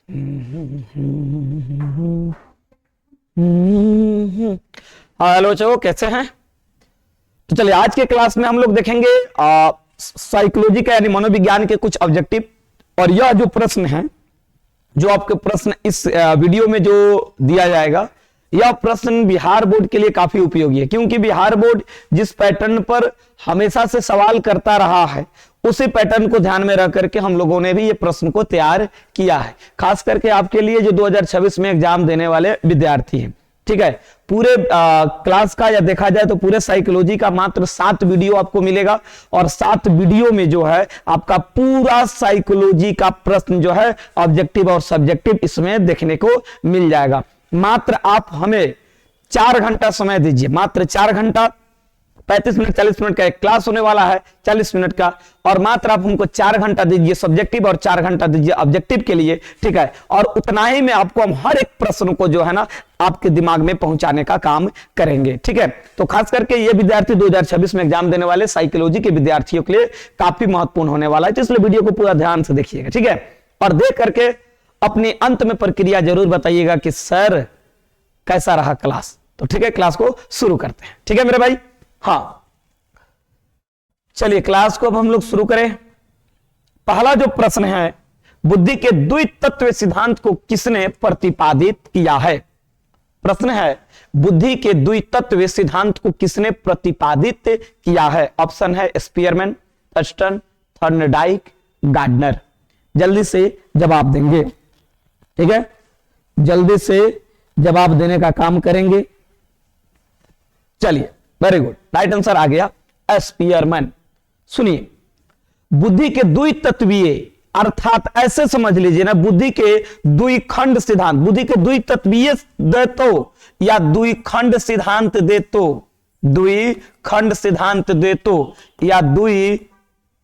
Hello बच्चों, कैसे हैं? तो चलिए आज के क्लास में हम लोग देखेंगे साइकोलॉजी का यानी मनोविज्ञान के कुछ ऑब्जेक्टिव। और यह जो प्रश्न है, जो आपके प्रश्न इस वीडियो में जो दिया जाएगा, यह प्रश्न बिहार बोर्ड के लिए काफी उपयोगी है, क्योंकि बिहार बोर्ड जिस पैटर्न पर हमेशा से सवाल करता रहा है उसी पैटर्न को ध्यान में रख करके हम लोगों ने भी ये प्रश्न को तैयार किया है, खास करके आपके लिए जो 2026 में एग्जाम देने वाले विद्यार्थी हैं। ठीक है, पूरे क्लास का या देखा जाए तो पूरे साइकोलॉजी का मात्र 7 वीडियो आपको मिलेगा, और 7 वीडियो में जो है आपका पूरा साइकोलॉजी का प्रश्न जो है ऑब्जेक्टिव और सब्जेक्टिव इसमें देखने को मिल जाएगा। मात्र आप हमें 4 घंटा समय दीजिए, मात्र 4 घंटा, 35 मिनट 40 मिनट का एक क्लास होने वाला है, 40 मिनट का, और मात्र आप हमको 4 घंटा दीजिए सब्जेक्टिव और 4 घंटा दीजिए ऑब्जेक्टिव के लिए। ठीक है, और उतना ही में आपको हम हर एक प्रश्न को जो है ना आपके दिमाग में पहुंचाने का काम करेंगे। ठीक है, तो खास करके ये विद्यार्थी 2026 में एग्जाम देने वाले साइकोलॉजी के विद्यार्थियों के लिए काफी महत्वपूर्ण होने वाला है, तो इसलिए वीडियो को पूरा ध्यान से देखिएगा। ठीक है, और देख करके अपने अंत में प्रक्रिया जरूर बताइएगा कि सर कैसा रहा क्लास। तो ठीक है, क्लास को शुरू करते हैं। ठीक है मेरे भाई, हाँ चलिए क्लास को अब हम लोग शुरू करें। पहला जो प्रश्न है, बुद्धि के द्वितत्व सिद्धांत को किसने प्रतिपादित किया है? प्रश्न है, बुद्धि के द्वितत्व सिद्धांत को किसने प्रतिपादित किया है? ऑप्शन है स्पीयरमैन, थर्स्टन, थॉर्नडाइक, गार्डनर। जल्दी से जवाब देंगे। ठीक है, जल्दी से जवाब देने का काम करेंगे। चलिए, वेरी गुड, राइट आंसर आ गया स्पीयरमैन। सुनिए, बुद्धि के द्वितत्वीय अर्थात ऐसे समझ लीजिए ना, बुद्धि के द्विखंड सिद्धांत, बुद्धि के द्वितत्वीय दे तो या द्विखंड सिद्धांत दे तो, द्विखंड सिद्धांत दे तो या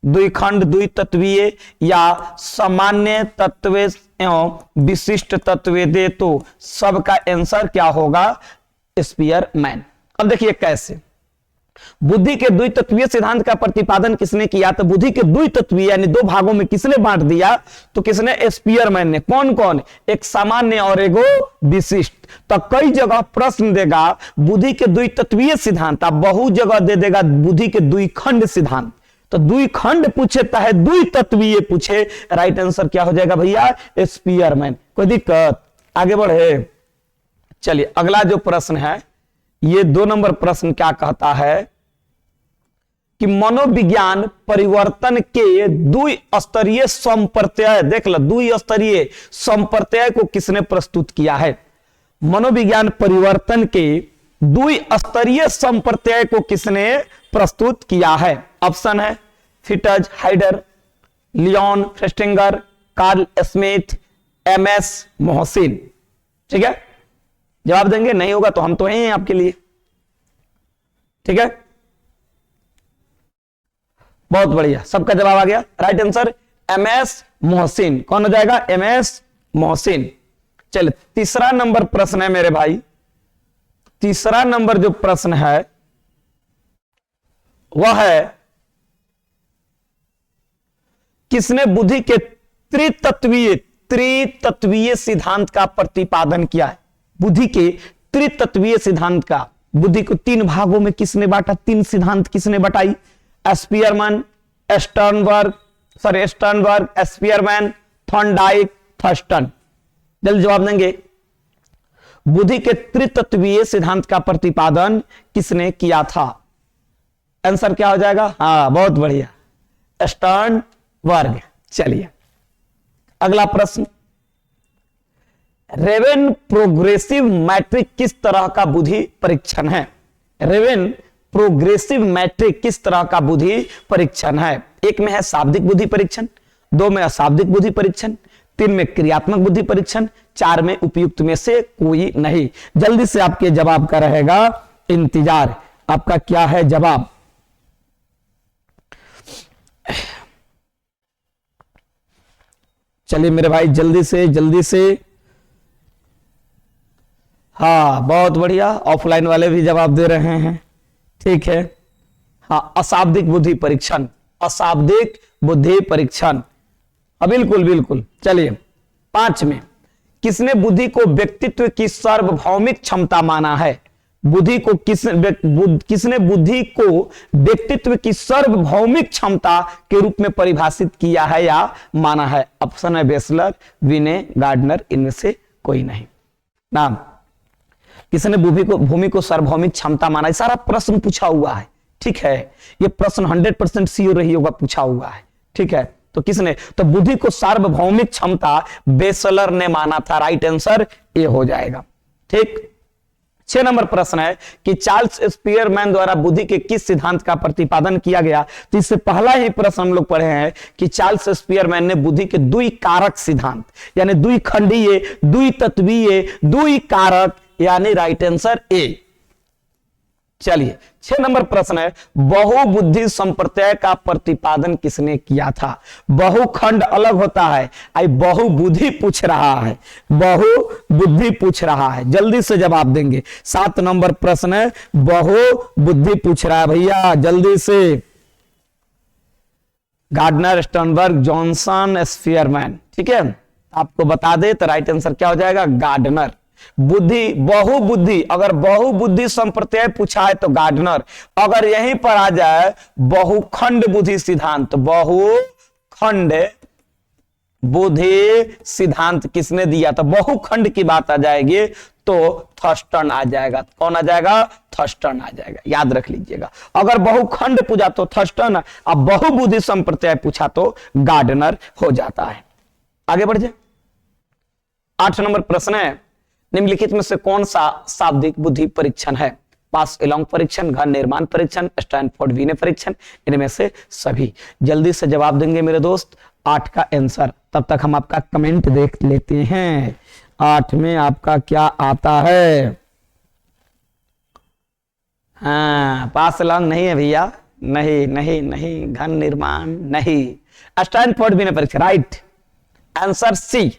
द्विखंड द्वितत्वीय या सामान्य तत्व एवं विशिष्ट तत्व दे तो सबका आंसर क्या होगा? स्पीयरमैन। अब देखिए कैसे बुद्धि के द्वितत्वीय सिद्धांत का प्रतिपादन किसने किया? तो बुद्धि के द्वितत्वीय यानी 2 भागों में किसने बांट दिया? तो किसने? स्पीयरमैन ने। कौन कौन? एक सामान्य और एगो विशिष्ट। तो कई जगह प्रश्न देगा बुद्धि के द्वितत्वीय सिद्धांत, अब बहु जगह दे देगा बुद्धि के द्विखंड सिद्धांत। तो द्विखंड पूछे चाहे द्वितत्वीय पूछे, राइट आंसर क्या हो जाएगा भैया? स्पीयरमैन। कोई दिक्कत? आगे बढ़े। चलिए अगला जो प्रश्न है, ये 2 नंबर प्रश्न क्या कहता है कि मनोविज्ञान परिवर्तन के द्विस्तरीय संप्रत्यय, देख लो, द्विस्तरीय संप्रत्यय को किसने प्रस्तुत किया है? मनोविज्ञान परिवर्तन के द्विस्तरीय संप्रत्यय को किसने प्रस्तुत किया है? ऑप्शन है Fritz, Heider, Leon Festinger, Carl Smith, MS Mohsin. ठीक है, जवाब देंगे, नहीं होगा तो हम तो हैं आपके लिए। ठीक है, बहुत बढ़िया, सबका जवाब आ गया। Right answer MS Mohsin. कौन हो जाएगा? एमएस मोहसिन। चलिए तीसरा नंबर प्रश्न है मेरे भाई, तीसरा नंबर जो प्रश्न है वह है किसने बुद्धि के त्रितत्वीय सिद्धांत का प्रतिपादन किया है? बुद्धि के त्रितत्वीय सिद्धांत का, बुद्धि को 3 भागों में किसने बांटा? 3 सिद्धांत किसने बताई? Spearman, Sternberg, Spearman, Thorndike, Thurston. जल्दी जवाब देंगे। बुद्धि के त्रितत्वीय सिद्धांत का प्रतिपादन किसने किया था? आंसर क्या हो जाएगा? हाँ बहुत बढ़िया, स्टर्नबर्ग। चलिए अगला प्रश्न, रेवेन प्रोग्रेसिव मैट्रिक किस तरह का बुद्धि परीक्षण है? रेवेन प्रोग्रेसिव मैट्रिक किस तरह का बुद्धि परीक्षण है? 1 में है शाब्दिक बुद्धि परीक्षण, 2 में अशाब्दिक बुद्धि परीक्षण, 3 में क्रियात्मक बुद्धि परीक्षण, 4 में उपयुक्त में से कोई नहीं। जल्दी से आपके जवाब का रहेगा इंतजार। आपका क्या है जवाब? चलिए मेरे भाई जल्दी से। हाँ बहुत बढ़िया, ऑफलाइन वाले भी जवाब दे रहे हैं। ठीक है, हाँ अशाब्दिक बुद्धि परीक्षण, अशाब्दिक बुद्धि परीक्षण। बिल्कुल बिल्कुल। चलिए 5 में किसने बुद्धि को व्यक्तित्व की सार्वभौमिक क्षमता माना है? बुद्धि को किसने बुद्धि को व्यक्तित्व की सार्वभौमिक क्षमता के रूप में परिभाषित किया है या माना है? ऑप्शन है बेसलर, विने, गार्डनर, इनमें से कोई नहीं। नाम किसने भूमि को सार्वभौमिक क्षमता माना है? सारा प्रश्न पूछा हुआ है, ठीक है। ये प्रश्न 100% श्योर रही होगा, पूछा हुआ है, ठीक है। तो किसने? तो बुद्धि को सार्वभौमिक क्षमता बेसलर ने माना था। राइट आंसर ये हो जाएगा, ठीक। 6 नंबर प्रश्न है कि चार्ल्स स्पीयरमैन द्वारा बुद्धि के किस सिद्धांत का प्रतिपादन किया गया? तो इससे पहला ही प्रश्न हम लोग पढ़े हैं कि चार्ल्स स्पीयरमैन ने बुद्धि के द्विकारक सिद्धांत यानी द्विखंडीय, द्वितत्वीय, द्विकारक यानी राइट आंसर ए। चलिए 6 नंबर प्रश्न है बहुबुद्धि संप्रत्यय का प्रतिपादन किसने किया था? बहुखंड अलग होता है, आई बहुबुद्धि पूछ रहा है, बहुबुद्धि पूछ रहा है, जल्दी से जवाब देंगे। 7 नंबर प्रश्न है बहुबुद्धि पूछ रहा है भैया, जल्दी से। गार्डनर, स्टर्नबर्ग, जॉनसन, स्पीयरमैन, ठीक है। आपको बता दे तो राइट आंसर क्या हो जाएगा? गार्डनर। बुद्धि बहुबुद्धि, अगर बहुबुद्धि संप्रत्यय पूछा है तो गार्डनर। अगर यहीं पर आ जाए बहुखंड बुद्धि सिद्धांत, बहुखंड बुद्धि सिद्धांत किसने दिया? तो बहुखंड की बात आ जाएगी तो थर्स्टन आ जाएगा। कौन आ जाएगा? थर्स्टन आ जाएगा, याद रख लीजिएगा। अगर बहुखंड पूछा तो थर्स्टन, अब बहुबुद्धि संप्रत्यय पूछा तो गार्डनर हो जाता है। आगे बढ़ जाए। 8 नंबर प्रश्न है निम्नलिखित में से कौन सा शाब्दिक बुद्धि परीक्षण है? पास एलोंग परीक्षण, घन निर्माण परीक्षण, स्टैनफोर्ड वीने परीक्षण, इनमें से सभी। जल्दी से जवाब देंगे मेरे दोस्त 8 का आंसर। तब तक हम आपका कमेंट देख लेते हैं 8 में आपका क्या आता है। हाँ, पास एलोंग नहीं है भैया, नहीं नहीं नहीं, घन निर्माण नहीं, स्टैनफोर्ड वीने परीक्षण, राइट आंसर सी।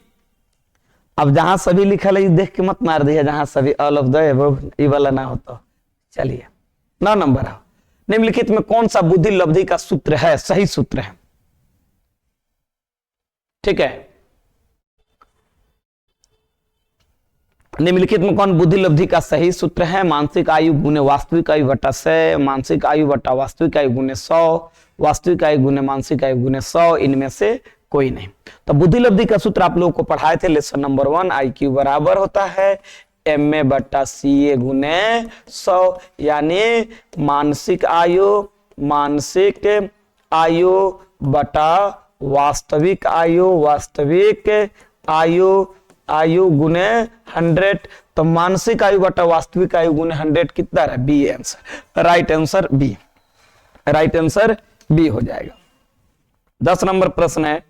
अब जहां सभी लिखा है देख के मत मार दिया, जहां सभी ऑल ऑफ द अबव ये वाला ना हो तो। चलिए 9 नंबर है निम्नलिखित में कौन सा बुद्धि लब्धि का सूत्र है? सही सूत्र है, ठीक है। निम्नलिखित में कौन बुद्धि लब्धि का सही सूत्र है? मानसिक आयु गुने वास्तविक आयु बटा 100, मानसिक आयु बटा वास्तविक आयु गुने 100, वास्तविक आयु गुने मानसिक आयु गुने 100, इनमें से कोई नहीं। तो बुद्धि लब्धि का सूत्र आप लोगों को पढ़ाए थे लेसन नंबर 1, IQ बराबर होता है MA बटा CA गुने 100, यानी मानसिक आयु बटा वास्तविक आयु गुने 100। तो मानसिक आयु बटा वास्तविक आयु गुने 100 कितना है? B answer, right answer B, right answer B हो जाएगा। 10 नंबर प्रश्न है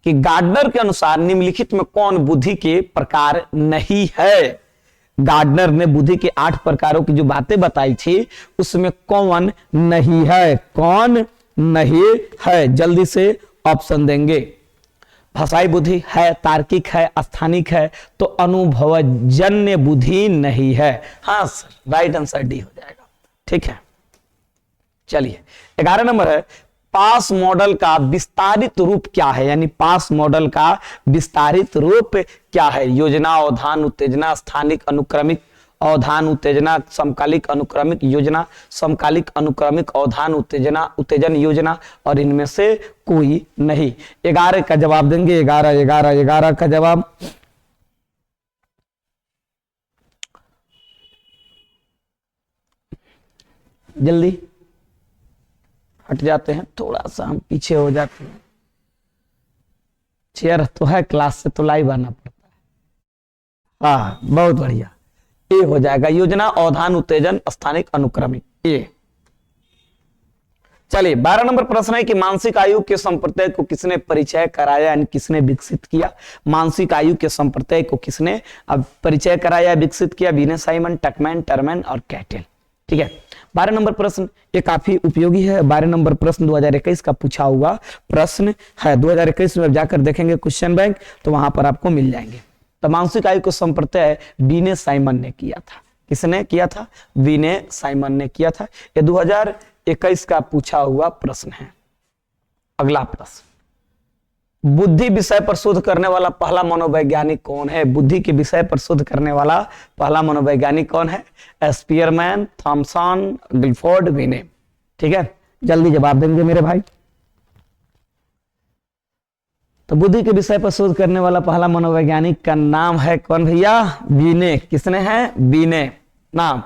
कि गार्डनर के अनुसार निम्नलिखित में कौन बुद्धि के प्रकार नहीं है? गार्डनर ने बुद्धि के 8 प्रकारों की जो बातें बताई थी उसमें कौन नहीं है? कौन नहीं है? जल्दी से ऑप्शन देंगे। भाषाई बुद्धि है, तार्किक है, स्थानिक है, तो अनुभवजन्य बुद्धि नहीं है। हाँ सर, राइट आंसर डी हो जाएगा, ठीक है। चलिए 11 नंबर है पास मॉडल का विस्तारित रूप क्या है? यानी पास मॉडल का विस्तारित रूप क्या है? योजना, अवधान, उत्तेजना, स्थानिक अनुक्रमिक अवधान उत्तेजना, समकालिक अनुक्रमिक योजना, समकालिक अनुक्रमिक अवधान उत्तेजना, उत्तेजन योजना, और इनमें से कोई नहीं। 11 का जवाब देंगे। 11 का जवाब जल्दी हट जाते हैं, थोड़ा सा हम पीछे हो जाते हैं। चेयर तो है, क्लास से तो लाइव आना पड़ता है। हाँ बहुत बढ़िया, ए हो जाएगा। योजना, अवधान, उत्तेजन, स्थानिक अनुक्रमिक, ए। चलिए 12 नंबर प्रश्न है कि मानसिक आयु के संप्रत्यय को किसने परिचय कराया, यानी किसने विकसित किया? मानसिक आयु के संप्रत्यय को किसने अब परिचय कराया, विकसित किया? वीने साइमन, टकमैन, टर्मैन और कैटेल, ठीक है। 12 नंबर प्रश्न ये काफी उपयोगी है। 12 नंबर प्रश्न 2021 का पूछा हुआ प्रश्न है। 2021 में जाकर देखेंगे क्वेश्चन बैंक तो वहां पर आपको मिल जाएंगे। तो मानसिक आयु को संप्रत्यय वीने साइमन ने किया था। किसने किया था? वीने साइमन ने किया था। ये 2021 का पूछा हुआ प्रश्न है। अगला प्रश्न बुद्धि विषय पर शोध करने वाला पहला मनोवैज्ञानिक कौन है? बुद्धि के विषय पर शोध करने वाला पहला मनोवैज्ञानिक कौन है? स्पीयरमैन, थॉमसन, गिलफोर्ड, विने। ठीक है, जल्दी जवाब देंगे मेरे भाई। तो बुद्धि के विषय पर शोध करने वाला पहला मनोवैज्ञानिक का नाम है कौन भैया? विने। किसने है? विने। नाम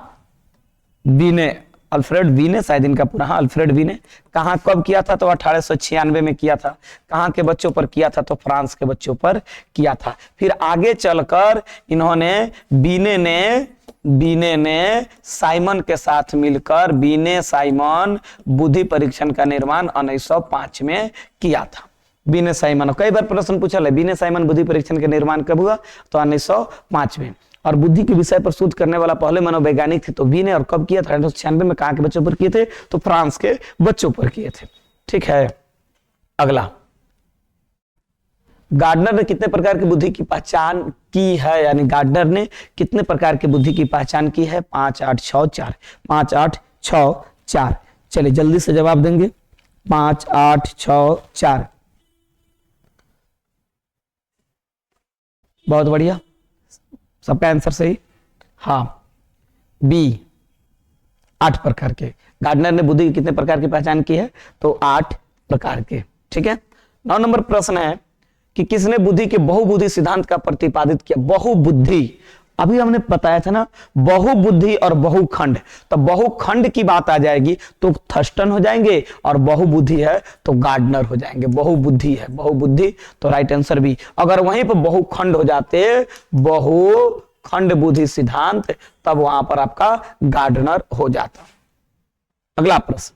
विने, अल्फ्रेड विने शायद इनका पूरा। हाँ, अल्फ्रेड विने। कहाँ कब किया था? तो 1896 में किया था। कहाँ के बच्चों पर किया था? तो फ्रांस के बच्चों पर किया था। फिर आगे चलकर इन्होंने बीने ने साइमन के साथ मिलकर बीने साइमन बुद्धि परीक्षण का निर्माण 1905 में किया था। बीने साइमन, कई बार प्रश्न पूछा है बीने साइमन बुद्धि परीक्षण का निर्माण कब हुआ? तो 1905 में। और बुद्धि के विषय पर शोध करने वाला पहले मनोवैज्ञानिक थे तो बीने, और कब किया था? 1896 में। कहाँ के बच्चों पर किए थे? तो फ्रांस के बच्चों पर किए थे। ठीक है, अगला, गार्डनर ने कितने प्रकार की बुद्धि की पहचान की है? यानी गार्डनर ने कितने प्रकार की बुद्धि की पहचान की है? 5, 8, 6, 4। 5, 8, 6, 4। चलिए जल्दी से जवाब देंगे। 5, 8, 6, 4। बहुत बढ़िया, सबका आंसर सही। हाँ, बी, 8 प्रकार के। गार्डनर ने बुद्धि की कितने प्रकार की पहचान की है? तो 8 प्रकार के। ठीक है, 9 नंबर प्रश्न है कि किसने बुद्धि के बहुबुद्धि सिद्धांत का प्रतिपादित किया? बहुबुद्धि, अभी हमने बताया था ना, बहुबुद्धि और बहुखंड। तो बहुखंड की बात आ जाएगी तो थर्स्टन हो जाएंगे, और बहुबुद्धि है तो गार्डनर हो जाएंगे। बहुबुद्धि है, बहुबुद्धि, तो राइट आंसर बी। अगर वहीं पर बहुखंड हो जाते, बहुखंड बुद्धि सिद्धांत, तब वहां पर आपका गार्डनर हो जाता। अगला प्रश्न,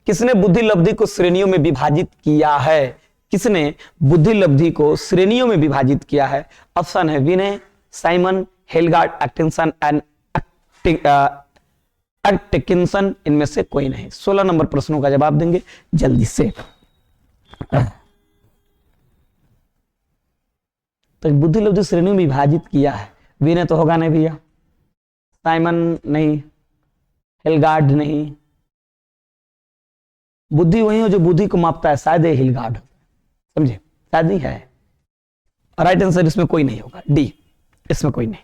किसने बुद्धि लब्धि को श्रेणियों में विभाजित किया है? किसने बुद्धि लब्धि को श्रेणियों में विभाजित किया है? ऑप्शन है विने, साइमन, हेलगार्ड, एटकिंसन एंड एटकिंसन। इनमें से कोई नहीं। 16 नंबर प्रश्नों का जवाब देंगे जल्दी से। तो बुद्धि लब्धि श्रेणियों में विभाजित किया है, विने तो होगा नहीं भैया, साइमन नहीं, हेलगार्ड नहीं। बुद्धि वही हो जो बुद्धि को मापता है, शायद हेलगार्ड, समझे, शायद ही है। राइट आंसर इसमें कोई नहीं होगा, डी, इसमें कोई नहीं।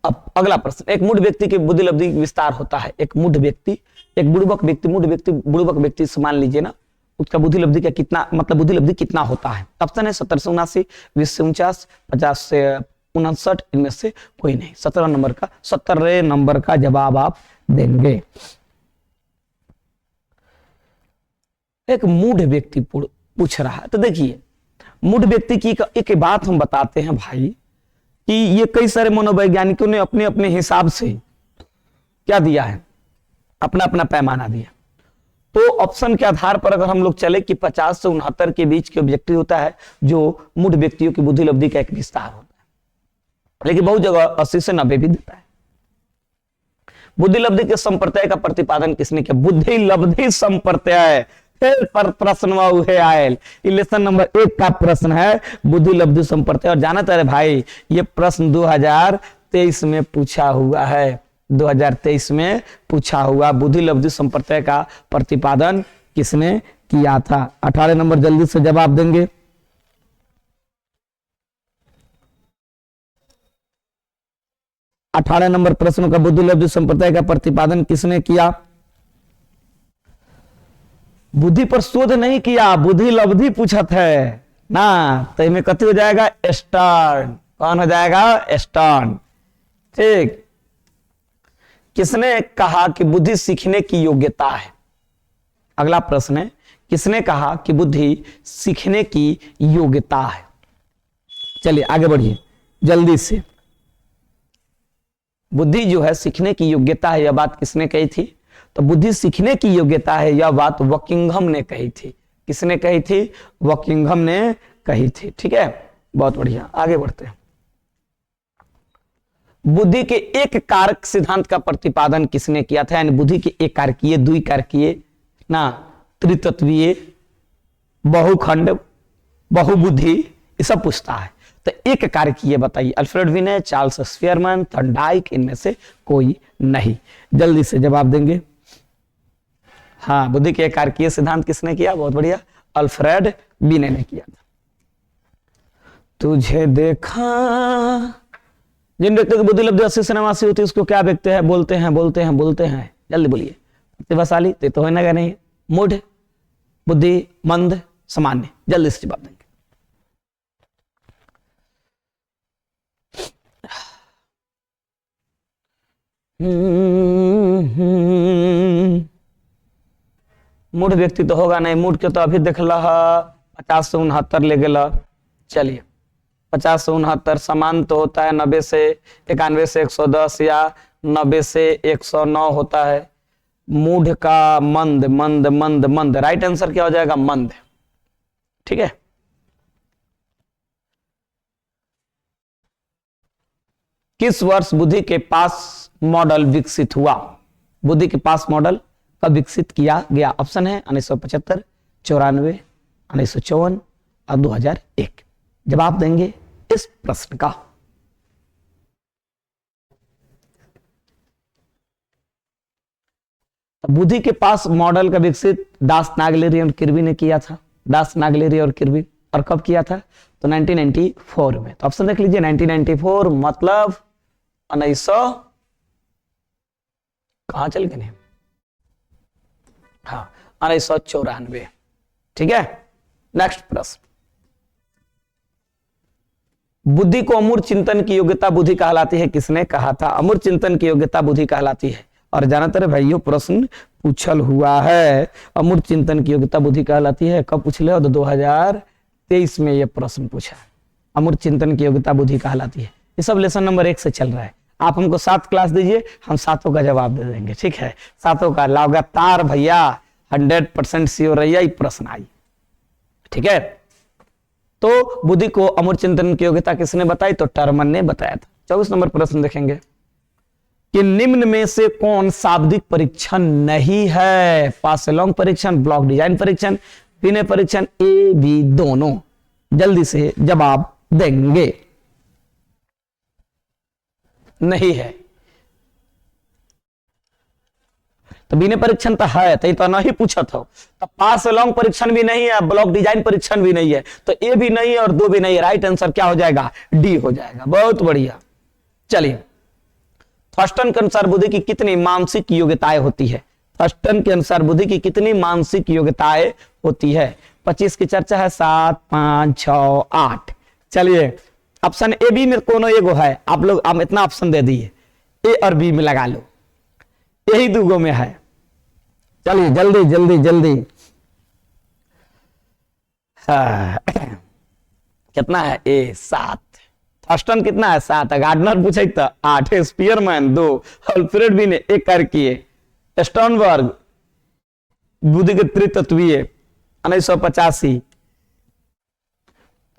अब अगला प्रश्न, एक मूढ़ व्यक्ति की बुद्धि लब्धि विस्तार होता है। एक मूढ़ व्यक्ति, एक बुड़बक व्यक्ति, बुड़बक व्यक्ति से मान लीजिए ना, उसका बुद्धि लब्धि का कितना, मतलब बुद्धि लब्धि कितना होता है? ऑप्शन है 70 से 79, 20 से 49, 50 से 59। इनमें से कोई नहीं। 17 नंबर का जवाब आप देंगे। एक मूढ़ व्यक्ति पूछ रहा है, तो देखिए मूढ़ व्यक्ति की एक बात हम बताते हैं भाई, कि ये कई सारे मनोवैज्ञानिकों ने अपने अपने हिसाब से क्या दिया है, अपना अपना पैमाना दिया। तो ऑप्शन के आधार पर अगर हम लोग चले कि 50 से 69 के बीच के व्यक्ति होता है जो मूढ़ व्यक्तियों की बुद्धि लब्धि का एक विस्तार होता है, लेकिन बहुत जगह 80 से 90 भी देता है। बुद्धि लब्धि के संप्रत्यय का प्रतिपादन किसने किया? बुद्धि लब्धि संप्रत्यय पर प्रश्न आयल। इलेक्शन नंबर 1 का प्रश्न है बुद्धि लब्धि संप्रत्यय। और जाना तारे भाई, ये प्रश्न 2023 में पूछा हुआ है। 2023 में पूछा हुआ बुद्धि लब्धि संप्रत्यय का प्रतिपादन किसने किया था? 18 नंबर जल्दी से जवाब देंगे। अठारह नंबर प्रश्न का बुद्धि लब्धि संप्रत्यय का प्रतिपादन किसने किया? बुद्धि पर शोध नहीं किया, बुद्धि लब्धि पूछत है ना, तो इसमें कथी हो जाएगा? स्टर्न। कौन हो जाएगा? स्टर्न। ठीक। किसने कहा कि बुद्धि सीखने की योग्यता है? अगला प्रश्न है, किसने कहा कि बुद्धि सीखने की योग्यता है? चलिए आगे बढ़िए जल्दी से। बुद्धि जो है सीखने की योग्यता है, यह बात किसने कही थी? तो बुद्धि सीखने की योग्यता है, यह बात वकिंघम ने कही थी। किसने कही थी? वकिंघम ने कही थी। ठीक है, बहुत बढ़िया, आगे बढ़ते हैं। बुद्धि के एक कारक सिद्धांत का प्रतिपादन किसने किया था? यानी बुद्धि के एक कारकीय, द्विकारकीय ना, त्रितत्वीय, बहुखंड, बहुबुद्धि, ये सब पूछता है। तो एक कारकीय बताइए। अल्फ्रेड विने, चार्ल्स स्पीयरमैन, थॉर्नडाइक, इनमें से कोई नहीं। जल्दी से जवाब देंगे। हाँ, बुद्धि के एक कारकीय सिद्धांत किसने किया? बहुत बढ़िया, अल्फ्रेड बीने ने किया था। तुझे देखा, जिन व्यक्तियों की बुद्धि लब्धि 80 से 89 होती है उसको क्या व्यक्ति है बोलते हैं? बोलते हैं बोलते हैं, जल्दी बोलिए। प्रतिभाशाली तो होने का नहीं, मूढ़, बुद्धि, मंद, सामान्य, जल्दी से जवाब देंगे। मूढ़ व्यक्ति तो होगा नहीं, मूढ़ के तो अभी देख ला 50 से 69 ले गला। चलिए 50 से 69, समान तो होता है 90 से 91 से 110 या 90 से 109 होता है। मूढ़ का मंद मंद मंद मंद, राइट आंसर क्या हो जाएगा? मंद। ठीक है, किस वर्ष बुद्धि के पास मॉडल विकसित हुआ? बुद्धि के पास मॉडल कब विकसित किया गया? ऑप्शन है 1975, 94, 1954 और 2001। जवाब देंगे इस प्रश्न का। बुद्धि के पास मॉडल का विकसित दास नागलेरी और किर्बी ने किया था। दास नागलेरी और किर्बी, और कब किया था? तो 1994 में। तो ऑप्शन देख लीजिए 1994 मतलब 1900 कहां चल गए? हाँ 1994। ठीक है, नेक्स्ट प्रश्न। बुद्धि को अमूर्त चिंतन की योग्यता बुद्धि कहलाती है, किसने कहा था? अमूर्त चिंतन की योग्यता बुद्धि कहलाती है। और ज्यादातर भाइयों प्रश्न पूछल हुआ है, अमूर्त चिंतन की योग्यता बुद्धि कहलाती है। कब पूछ ले? 2023 में यह प्रश्न पूछा। अमूर्त चिंतन की योग्यता बुद्धि कहलाती है। ये सब लेसन नंबर 1 से चल रहा है। आप हमको 7 क्लास दीजिए, हम 7 का जवाब दे देंगे। ठीक है, 7 का लगातार भैया 100% श्योर रहिए प्रश्न आई। ठीक है, तो बुद्धि को अमूर्त चिंतन की योग्यता किसने बताई? तो टर्मन ने बताया था। 24 नंबर प्रश्न देखेंगे कि निम्न में से कौन शाब्दिक परीक्षण नहीं है? पास लॉन्ग परीक्षण, ब्लॉक डिजाइन परीक्षण, विनय परीक्षण, ए बी दोनों। जल्दी से जवाब देंगे। नहीं है तो विनय परीक्षण तो है, तो नहीं पूछा था। तो पास लॉन्ग परीक्षण भी नहीं है, ब्लॉक डिजाइन परीक्षण भी नहीं है, तो ए भी नहीं है और 2 भी नहीं है। राइट आंसर क्या हो जाएगा? डी हो जाएगा। बहुत बढ़िया। चलिए, थर्स्टन के अनुसार बुद्धि की कितनी मानसिक योग्यताएं होती है? थर्स्टन के अनुसार बुद्धि की कितनी मानसिक योग्यताएं होती है? 25 की चर्चा है, 7, 5, 6, 8। चलिए, ऑप्शन ए बी में कोनो एगो है, आप लोग हम इतना ऑप्शन दे दिए, ए और बी में लगा लो, यही 2 में है। चलिए जल्दी जल्दी जल्दी। हाँ। कितना है? ए 7। थर्स्टन कितना है? 7। गार्डनर पूछे तो 8, स्पीयरमैन 2, अल्फ्रेड भी ने 1 कर किए, स्टोनबर्ग बुद्धि के त्रितत्वीय 1985।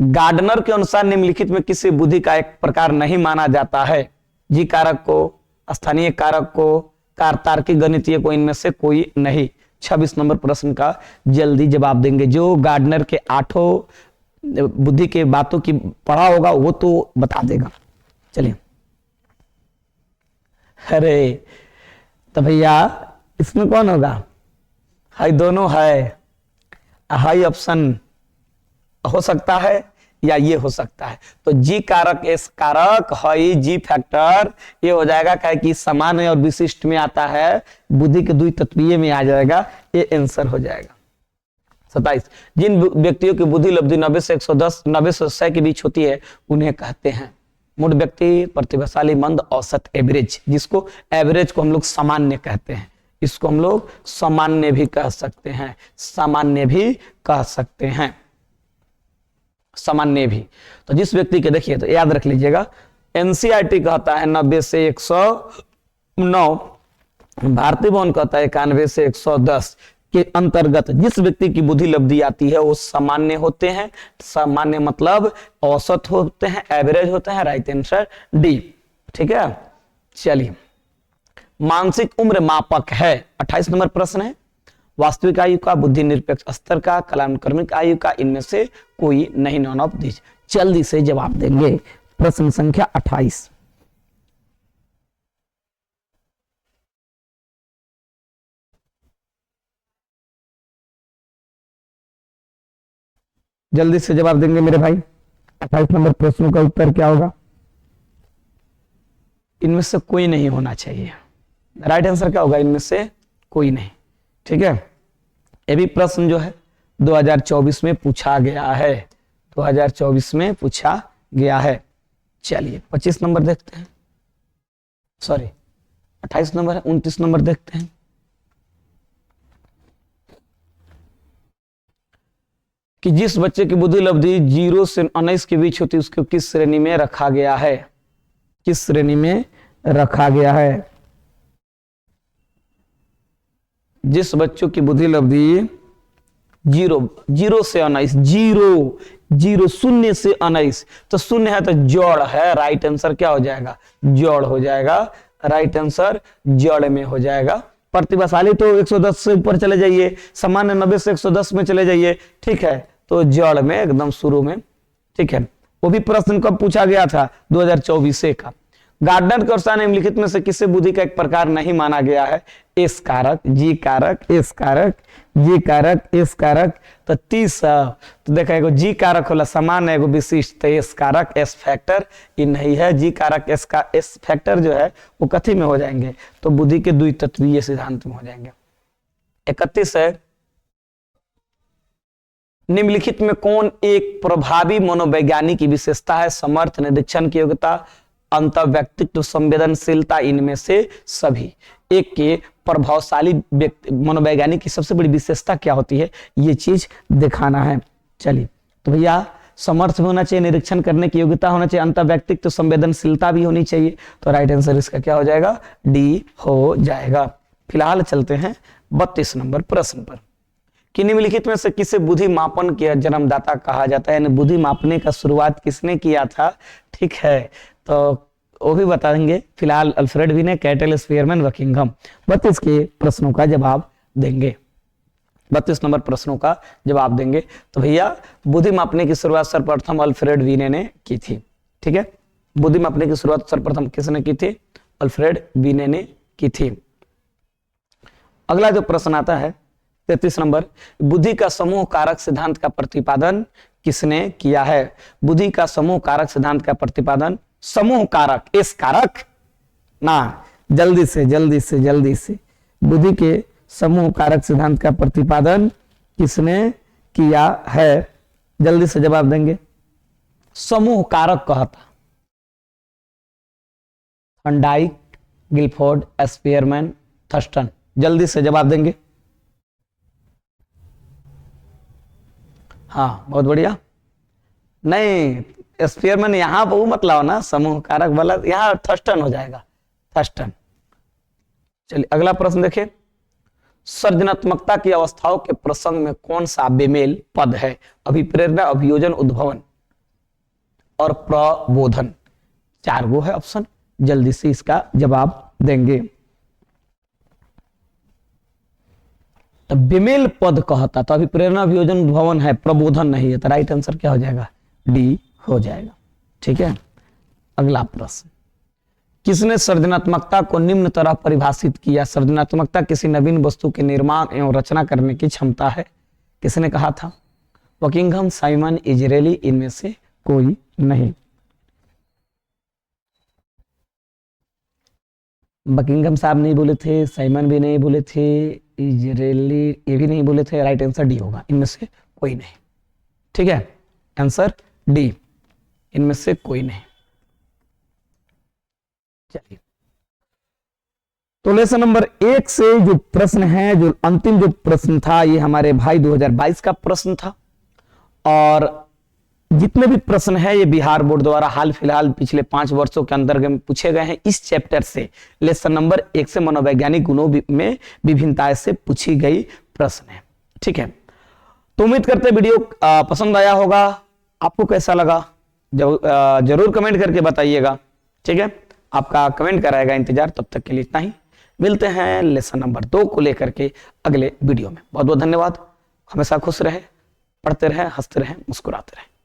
गार्डनर के अनुसार निम्नलिखित में किसी बुद्धि का एक प्रकार नहीं माना जाता है? जी कारक को, स्थानीय कारक को, तार्किक गणितीय को, इनमें से कोई नहीं। 26 नंबर प्रश्न का जल्दी जवाब देंगे। जो गार्डनर के 8 बुद्धि के बातों की पढ़ा होगा वो तो बता देगा। चलिए, अरे तो भैया इसमें कौन होगा? हाई दोनों है, हाई ऑप्शन हो सकता है या ये हो सकता है। तो जी कारक, एस कारक, हाई, जी फैक्टर, ये हो जाएगा क्या कि सामान्य और विशिष्ट में आता है, बुद्धि के द्वितत्वीय में आ जाएगा, ये आंसर हो जाएगा। 27। जिन व्यक्तियों की बुद्धि लब्धि 90 से 110, 90 से 100 के बीच होती है उन्हें कहते हैं मूढ़ व्यक्ति, प्रतिभाशाली, मंद, औसत, एवरेज। जिसको एवरेज को हम लोग सामान्य कहते हैं, इसको हम लोग सामान्य भी कह सकते हैं, सामान्य भी कह सकते हैं, सामान्य भी। तो जिस व्यक्ति के देखिए, तो याद रख लीजिएगा, एनसीईआरटी कहता है 90 से 109, भारतीय भवन कहता है 91 से 110 के अंतर्गत जिस व्यक्ति की बुद्धि लब्धि आती है वो सामान्य होते हैं। सामान्य मतलब औसत होते हैं, एवरेज होते हैं। Right answer D. ठीक है, चलिए, मानसिक उम्र मापक है। 28 नंबर प्रश्न है, वास्तविक आयु का, बुद्धि निरपेक्ष स्तर का, कलानुक्रमिक आयु का, इनमें से कोई नहीं, नॉन ऑफ दिस। जल्दी से जवाब देंगे। प्रश्न संख्या 28। जल्दी से जवाब देंगे मेरे भाई। 28 नंबर प्रश्नों का उत्तर क्या होगा? इनमें से कोई नहीं होना चाहिए। राइट आंसर क्या होगा? इनमें से कोई नहीं। ठीक है, ये भी प्रश्न जो है 2024 में पूछा गया है, 2024 में पूछा गया है। चलिए 25 नंबर देखते हैं, सॉरी 28 नंबर है, 29 नंबर देखते हैं कि जिस बच्चे की बुद्धि लब्धि 0 से 19 के बीच होती है उसको किस श्रेणी में रखा गया है? किस श्रेणी में रखा गया है? जिस बच्चों की बुद्धि लब्धि 0 से 19, 0 शून्य से 19, तो शून्य है तो जोड़ है, राइट आंसर क्या हो जाएगा? जोड़ हो जाएगा, राइट आंसर जोड़ में हो जाएगा। प्रतिभाशाली तो 110 से ऊपर चले जाइए, सामान्य 90 से 110 में चले जाइए, ठीक है, तो जोड़ में एकदम शुरू में। ठीक है, वो भी प्रश्न कब पूछा गया था? 2024 का। गार्डनर के अनुसार निम्नलिखित में से किसे बुद्धि का एक प्रकार नहीं माना गया है? एस कारक, जी कारक, एस कारक, जी कारक, एस कारक। तो 30 तो देखा, एगो जी कारक होला सामान्य, एगो विशिष्ट, तो एस कारक, एस फैक्टर ये नहीं है। जी कारक, एस फैक्टर जो है वो कथी में हो जाएंगे? तो बुद्धि के द्वितत्वीय सिद्धांत में हो जाएंगे। 31 है, निम्नलिखित में कौन एक प्रभावी मनोवैज्ञानिक की विशेषता है? समर्थ, निरीक्षण की योग्यता, अंतर्व्यक्तित्व, संवेदनशीलता, इनमें से सभी। एक के प्रभावशाली व्यक्ति मनोवैज्ञानिक की सबसे बड़ी विशेषता क्या होती है? ये चीज दिखाना है। चलिए तो भैया समर्थ भी होना चाहिए, निरीक्षण करने की योग्यता होना चाहिए, अंतर्व्यक्तित्व, संवेदनशीलता भी होनी चाहिए। तो राइट आंसर इसका क्या हो जाएगा? डी हो जाएगा। फिलहाल चलते हैं 32 नंबर प्रश्न पर कि निम्नलिखित में से किसे बुद्धि मापन के जन्मदाता कहा जाता है? यानी बुद्धि मापने का शुरुआत किसने किया था? ठीक है, तो वो भी बताएंगे। फिलहाल अल्फ्रेड वीने, कैटल, स्पीयरमैन, बकिंघम। 32 के प्रश्नों का जवाब देंगे, 32 नंबर प्रश्नों का जवाब देंगे। तो भैया बुद्धि मापने की शुरुआत सर्वप्रथम अल्फ्रेड वीने ने की थी। ठीक है, बुद्धि मापने की शुरुआत सर्वप्रथम किसने की थी? अल्फ्रेड वीने ने की थी। अगला जो प्रश्न आता है 33 नंबर, बुद्धि का समूह कारक सिद्धांत का प्रतिपादन किसने किया है? बुद्धि का समूह कारक सिद्धांत का प्रतिपादन, समूह कारक, एस कारक ना, जल्दी से जल्दी से जल्दी से, बुद्धि के समूह कारक सिद्धांत का प्रतिपादन किसने किया है? जल्दी से जवाब देंगे। समूह कारक कहता थॉर्नडाइक, गिलफोर्ड, स्पीयरमैन, थर्स्टन। जल्दी से जवाब देंगे। हाँ बहुत बढ़िया। नहीं, स्पीयरमैन यहां पर मत लाओ ना, समूह कारक वाला यहां थर्स्टन हो जाएगा, थर्स्टन। चलिए अगला प्रश्न देखिए, सृजनात्मकता की अवस्थाओं के प्रसंग में कौन सा बेमेल पद है? अभिप्रेरणा, अभियोजन, उद्भवन और प्रबोधन। 4 गो है ऑप्शन, जल्दी से इसका जवाब देंगे। तो बेमेल पद कहता, तो अभिप्रेरणा, अभियोजन, उद्भवन है, प्रबोधन नहीं है, तो राइट आंसर क्या हो जाएगा? डी हो जाएगा। ठीक है, अगला प्रश्न, किसने सृजनात्मकता को निम्न तरह परिभाषित किया? सृजनात्मकता किसी नवीन वस्तु के निर्माण एवं रचना करने की क्षमता है। किसने कहा था? बकिंघम, साइमन, इजरेली, इनमें से कोई नहीं। बकिंघम साहब नहीं बोले थे, साइमन भी नहीं बोले थे, इजरेली ये भी नहीं बोले थे, राइट आंसर डी होगा, इनमें से कोई नहीं। ठीक है, आंसर डी, इनमें से कोई नहीं। चलिए तो लेसन नंबर 1 से जो प्रश्न है, जो अंतिम जो प्रश्न था, ये हमारे भाई 2022 का प्रश्न था। और जितने भी प्रश्न है ये बिहार बोर्ड द्वारा हाल फिलहाल पिछले 5 वर्षों के अंदर पूछे गए हैं। इस चैप्टर से लेसन नंबर 1 से मनोवैज्ञानिक गुणों में विभिन्नताएं से पूछी गई प्रश्न है। ठीक है, तो उम्मीद करते वीडियो पसंद आया होगा। आपको कैसा लगा जरूर कमेंट करके बताइएगा। ठीक है, आपका कमेंट कराएगा इंतजार। तब तक के लिए इतना ही, मिलते हैं लेसन नंबर 2 को लेकर के अगले वीडियो में। बहुत बहुत धन्यवाद। हमेशा खुश रहे, पढ़ते रहे, हंसते रहे, मुस्कुराते रहे।